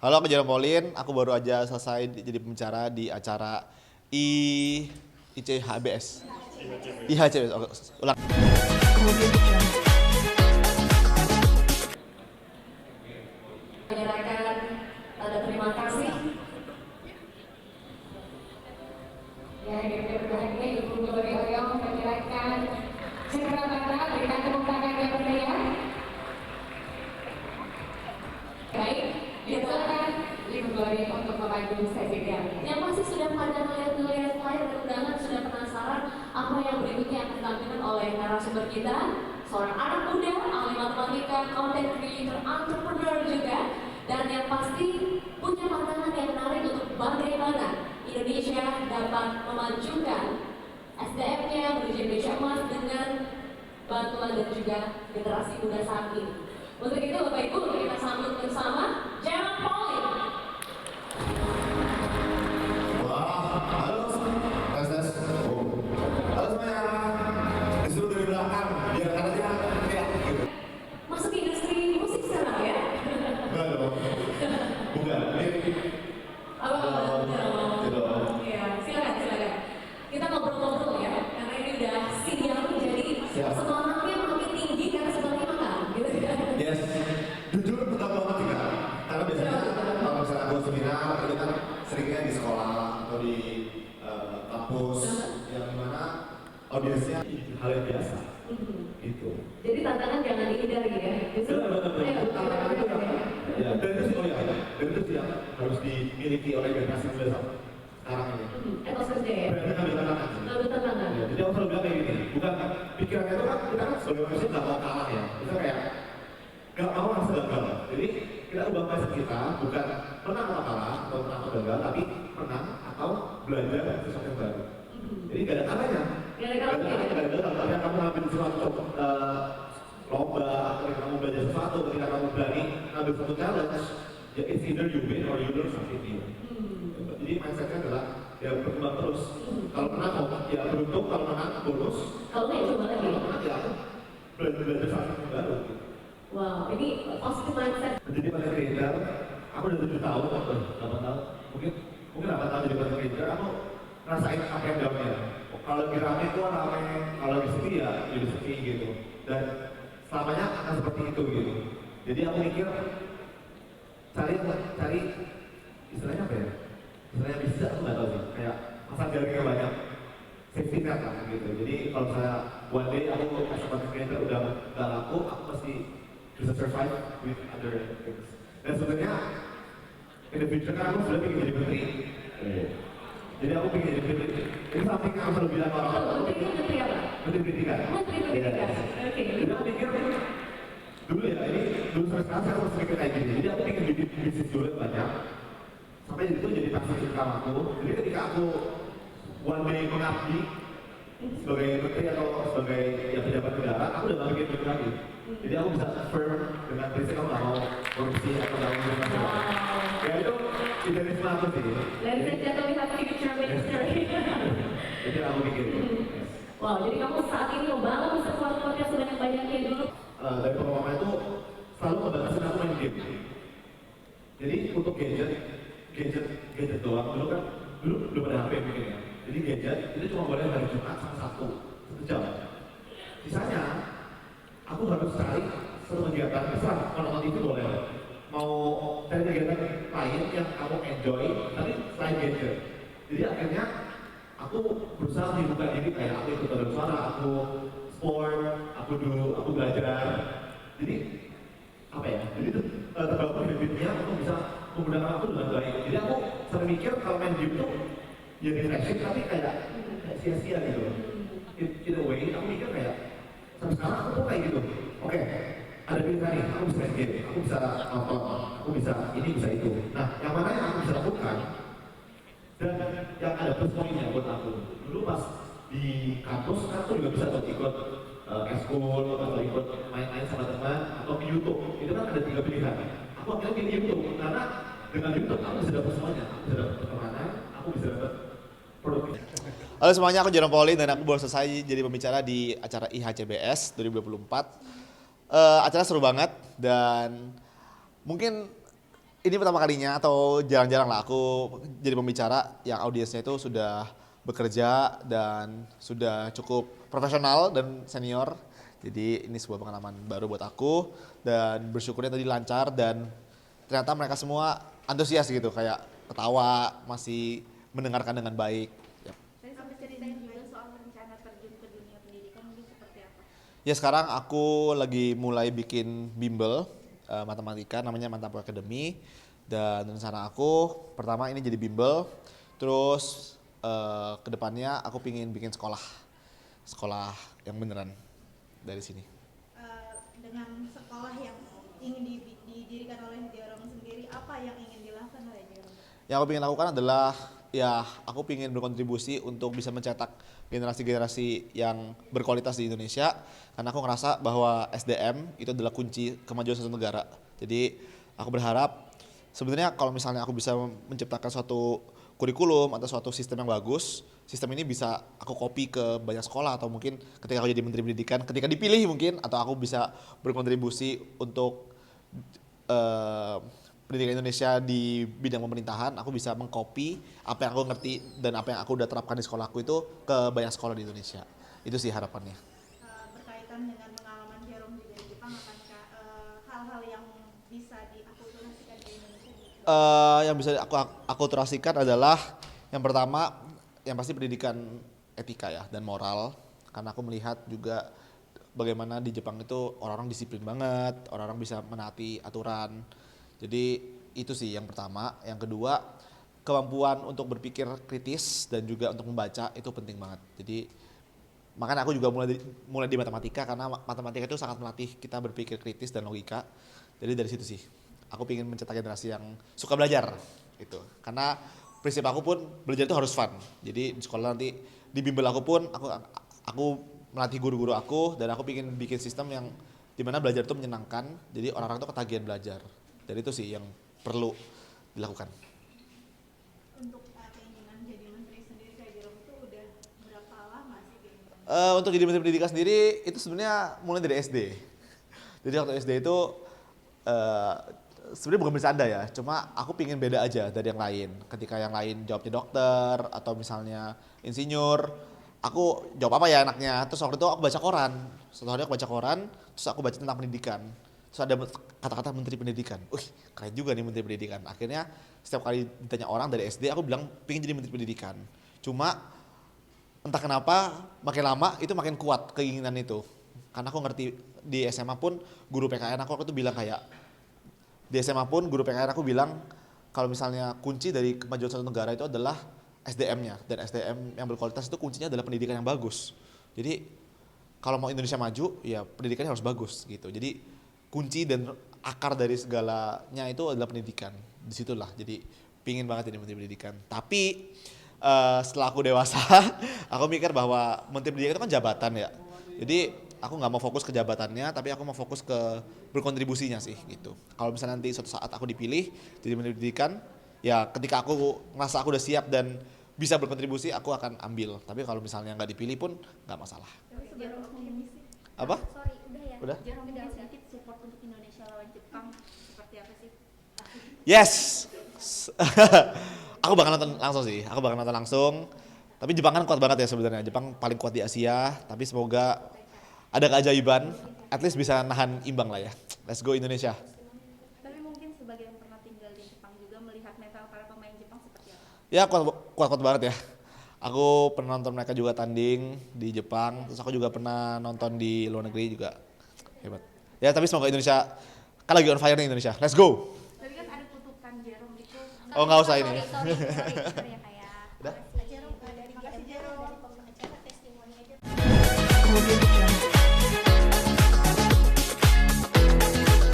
Halo, aku Jerome Pauline. Aku baru aja selesai jadi pembicara di acara ICHBS. IHCBS. Oke, ulang. Menyerahkan tanda terima kasih. Ya, yang berbahagia Ibu Glory Oyong menyerahkan cakrawala dengan tepuk tangan yang meriah. Baik, silakan Ibu Glory untuk memandu sesinya. Yang masih sudah pada melihat flyer dan undangan sudah penasaran apa yang berikutnya akan ditampilkan oleh narasumber kita, seorang anak muda, ahli matematika, content creator, entrepreneur juga, dan yang pasti punya pandangan yang menarik untuk bagaimana Indonesia dapat memajukan SDM-nya menuju Indonesia emas dengan bantuan dan juga generasi muda saat ini. Untuk itu Bapak Ibu kita sambut bersama Jerome Pauline. Wah, halo, tes. Halo semuanya. Disuruh dari belakang, biar katanya kayak gitu. Masuk ke industri musik sekarang ya? Enggak dong. Bukan. Iya, silakan. Kita ngobrol-ngobrol ya, karena ini udah siang jadi semangatnya makin tinggi karena sebenarnya makan, gitu ya. Yes. Jujur betul banget juga. Karena biasanya kalau misalnya buat seminar itu kan seringnya di sekolah atau di kampus yang dimana audiensnya hal yang biasa. Itu. Jadi tantangan jangan dihindari ya. Justru Tantangan itu ya, dan itu sih dan itu sih yang harus dimiliki oleh generasi muda sekarang ini. etos kerja ya. Berani ambil tantangan. Lalu tantangan. Ya, jadi aku selalu bilang kayak gini, bukan pikirannya itu kan kita kan sebagai manusia nggak mau kalah ya, kita kayak nggak mau rasa gagal. Jadi kita ubah mindset kita bukan menang atau kalah atau menang atau gagal, tapi menang atau belajar sesuatu yang baru. Jadi nggak ada kalahnya. Nggak ada kalahnya. Nggak ada gagal. Ketika kamu ngambil suatu lomba, ketika kamu belajar sesuatu, ketika kamu berani ngambil satu challenge, ya it's either you win or you learn something new. Jadi mindsetnya adalah ya berkembang terus. Kalau menang ya beruntung, kalau menang bonus. Kalau nggak coba lagi. Kalau menang ya belajar sesuatu yang baru. Wow, ini positive mindset. Jadi pada creator, aku udah 7 tahun, 8 tahun, mungkin 8 tahun jadi pada creator, aku rasain apa yang dalamnya. Kalau lagi rame itu rame, kalau lagi sepi ya jadi sepi gitu. Dan selamanya akan seperti itu gitu. Jadi aku mikir cari istilahnya apa ya? Istilahnya bisa aku nggak tahu sih. Kayak masa jaringnya banyak, safety net lah gitu. Jadi kalau saya one day aku as a content creator udah nggak laku, aku pasti bisa survive with other things. Dan sebenarnya in the future kan aku sudah pengen jadi menteri. Jadi aku pengen jadi menteri. Ini samping aku selalu bilang orang Oh, menteri apa? menteri pendidikan. Menteri pendidikan. Oke. Jadi aku pikir dulu ya, ini dulu sekarang saya harus mikir kayak gini. Jadi aku pengen bikin bisnis dulu banyak. Sampai itu jadi passion income aku. Jadi ketika aku one day mengabdi sebagai menteri atau sebagai pejabat negara, aku udah gak bikin duit lagi. Jadi aku bisa firm dengan prinsip aku gak mau korupsi atau gak mau macam. Ya itu idealisme aku sih. Ladies and gentlemen, we have a future minister. Jadi aku bikin. Wow, jadi kamu saat ini membangun sesuatu yang sebanyak-banyaknya dulu. Dari pengalaman itu selalu membatasi aku main game. Jadi untuk gadget doang dulu belum ada HP mungkin ya. Jadi gadget itu cuma boleh hari Jumat sama Sabtu 1 jam. Sisanya aku harus cari satu kegiatan, misal kalau nonton TV boleh, mau cari kegiatan lain yang kamu enjoy, tapi selain gadget. Jadi akhirnya aku berusaha membuka diri kayak aku ikut paduan suara, aku sport, aku belajar. Jadi apa ya? Jadi itu terbawa habitnya aku bisa menggunakan aku dengan baik. Jadi aku sering mikir kalau main game itu ya refreshing tapi kayak sia-sia gitu. In a way, aku mikir kayak sampai sekarang aku tuh kayak gitu. Oke, ada pilihan nih, aku bisa main game, aku bisa nonton, aku bisa ini, bisa itu. Nah, yang mana yang aku bisa lakukan dan yang ada plus poinnya buat aku. Dulu pas di kampus kan aku juga bisa tuh ikut eskul atau ikut main-main sama teman atau di YouTube. Itu kan ada 3 pilihan. Aku akhirnya pilih YouTube karena dengan YouTube aku bisa dapat semuanya. Aku bisa dapat pertemanan, aku bisa dapat produktivitas. Halo semuanya, aku Jerome Pauline dan aku baru selesai jadi pembicara di acara IHCBS 2024. Acara seru banget dan mungkin ini pertama kalinya atau jarang-jarang lah aku jadi pembicara yang audiensnya itu sudah bekerja dan sudah cukup profesional dan senior. Jadi ini sebuah pengalaman baru buat aku dan bersyukurnya tadi lancar dan ternyata mereka semua antusias gitu, kayak ketawa, masih mendengarkan dengan baik. Yap. Saya sampai ceritain juga soal rencana terjun ke dunia pendidikan mungkin seperti apa? Ya sekarang aku lagi mulai bikin bimbel matematika namanya Mantap Academy, dan rencana aku pertama ini jadi bimbel, terus kedepannya aku pingin bikin sekolah yang beneran dari sini. Dengan sekolah yang ingin didirikan oleh Jerome sendiri, apa yang ingin dilakukan oleh Jerome? Yang aku ingin lakukan adalah ya aku ingin berkontribusi untuk bisa mencetak generasi-generasi yang berkualitas di Indonesia, karena aku ngerasa bahwa SDM itu adalah kunci kemajuan suatu negara. Jadi aku berharap sebenarnya kalau misalnya aku bisa menciptakan suatu kurikulum atau suatu sistem yang bagus, sistem ini bisa aku copy ke banyak sekolah, atau mungkin ketika aku jadi menteri pendidikan, ketika dipilih mungkin, atau aku bisa berkontribusi untuk pendidikan Indonesia di bidang pemerintahan, aku bisa mengcopy apa yang aku ngerti dan apa yang aku udah terapkan di sekolahku itu ke banyak sekolah di Indonesia. Itu sih harapannya. Berkaitan dengan pengalaman Jerome juga di Jepang, akankah hal-hal yang bisa diakulturasikan di Indonesia? Yang bisa aku akulturasikan adalah yang pertama, yang pasti pendidikan etika ya dan moral, karena aku melihat juga bagaimana di Jepang itu orang-orang disiplin banget, orang-orang bisa menaati aturan. Jadi itu sih yang pertama. Yang kedua, kemampuan untuk berpikir kritis dan juga untuk membaca itu penting banget. Jadi makanya aku juga mulai di matematika, karena matematika itu sangat melatih kita berpikir kritis dan logika. Jadi dari situ sih aku ingin mencetak generasi yang suka belajar itu. Karena prinsip aku pun belajar itu harus fun. Jadi di sekolah nanti di bimbel aku pun aku melatih guru-guru aku, dan aku ingin bikin sistem yang dimana belajar itu menyenangkan. Jadi orang-orang itu ketagihan belajar. Dan itu sih yang perlu dilakukan. Untuk keinginan jadi menteri sendiri kayak Jerome itu udah berapa lama sih keinginan? Untuk jadi menteri pendidikan sendiri itu sebenarnya mulai dari SD. Jadi waktu SD itu sebenarnya bukan bercanda ya, cuma aku pingin beda aja dari yang lain. Ketika yang lain jawabnya dokter atau misalnya insinyur, aku jawab apa ya enaknya. Terus waktu itu aku baca koran. Suatu hari aku baca koran, terus aku baca tentang pendidikan. Terus ada kata-kata menteri pendidikan. Keren juga nih menteri pendidikan. Akhirnya setiap kali ditanya orang dari SD, aku bilang pingin jadi menteri pendidikan. Cuma entah kenapa makin lama itu makin kuat keinginan itu. Karena aku ngerti di SMA pun guru PKN aku tuh bilang kayak, di SMA pun guru PKN aku bilang kalau misalnya kunci dari kemajuan suatu negara itu adalah SDM-nya, dan SDM yang berkualitas itu kuncinya adalah pendidikan yang bagus. Jadi kalau mau Indonesia maju ya pendidikannya harus bagus gitu. Jadi kunci dan akar dari segalanya itu adalah pendidikan. Disitulah jadi pingin banget jadi menteri pendidikan. Tapi setelah aku dewasa aku mikir bahwa menteri pendidikan itu kan jabatan ya. Jadi aku nggak mau fokus ke jabatannya, tapi aku mau fokus ke berkontribusinya sih gitu. Kalau misalnya nanti suatu saat aku dipilih jadi menteri pendidikan, ya ketika aku ngerasa aku udah siap dan bisa berkontribusi, aku akan ambil. Tapi kalau misalnya nggak dipilih pun nggak masalah. Jerome mungkin Apa? sorry udah ya. Udah? Jerome mungkin sedikit support untuk Indonesia lawan Jepang seperti apa sih? Yes. Aku bakal nonton langsung sih. Aku bakal nonton langsung. Tapi Jepang kan kuat banget ya sebenarnya. Jepang paling kuat di Asia. Tapi semoga ada keajaiban. At least bisa nahan imbang lah ya. Let's go Indonesia. Tapi mungkin sebagai yang pernah tinggal di Jepang juga melihat mental para pemain Jepang seperti apa? Ya kuat banget ya. Aku pernah nonton mereka juga tanding di Jepang. Terus aku juga pernah nonton di luar negeri juga. Hebat. Ya tapi semoga Indonesia, kan lagi on fire nih Indonesia. Let's go. Tapi kan ada kutukan Jerome itu. Oh nggak usah ini. Sorry ya kayak